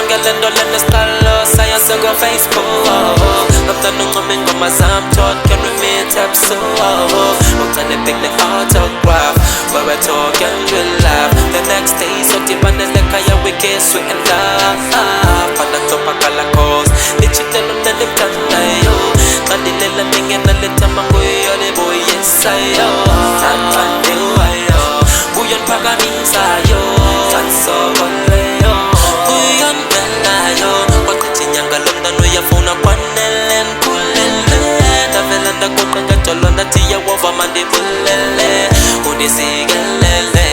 ngelendo lenesiqalo sayo soko Facebook. Ngomntana ungome ingoma zami thought can we meet up so uthande picnic autograph where we talk and we laugh. The next day sodibane lekhaya we kiss we end up phana topakala cause digital umntana emthandayo xa ndilela ndingena lethamba nguyo libuyisayo athandiwayo kuyo ndiphakamisayo kansokoleyo kuyo ndibelayo waqitha inyanga lo mntana uyafuna kwanele ndikhulele ndavela ndaguqa ngejolo ndathi yewova mandibulele undisikelele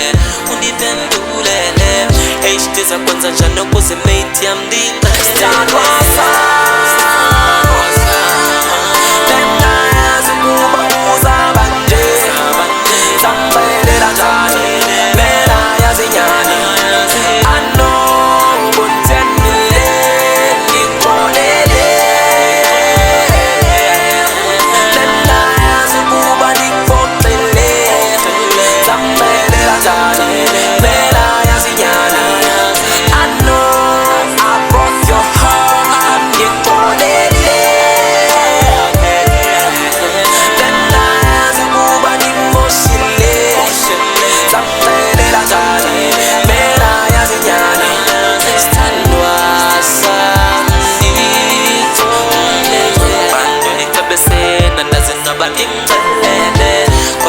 undiphendulele ndiza kwenza njani ukuze mate yam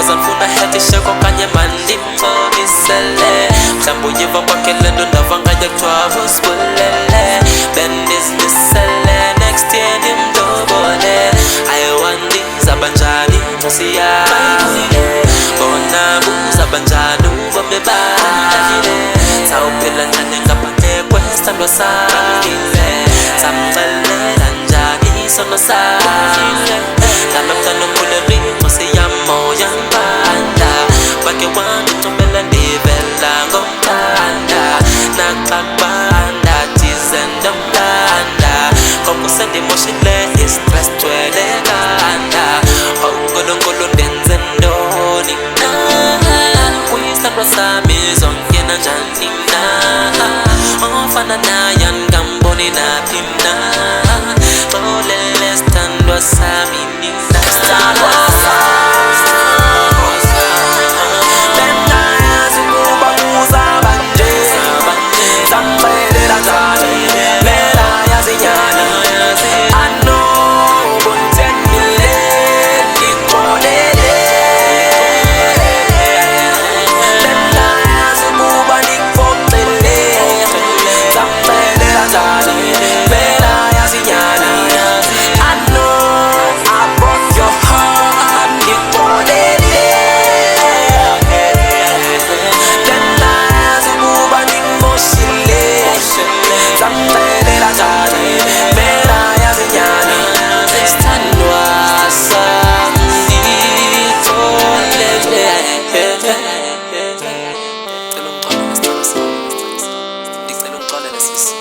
cause ngifuna head isheko kanye mandimbonisele mhlawumbe uyiva kwakhe lento ndavanga yekuthiwa usibulele bendizmisele next year ndimdobole ayiwandizaba njani nkosi yami bona buzaba njani ubomi bami sawuphila njani ngaphandle kwesithandwa sami samxelela njani isono sami lami mntana okhulelwe inkosi yamoya ngibanda wake wami ncobela ndivela ngomthanda naxa kubanda thize ndomlanda ngoku sendimoshile istress gcwele ekhanda unkulunkulu ndenze ntoni na kwisithandwa sami zongena njani na ofana naye andingamboni naphi na xolele sithandwa sami nina This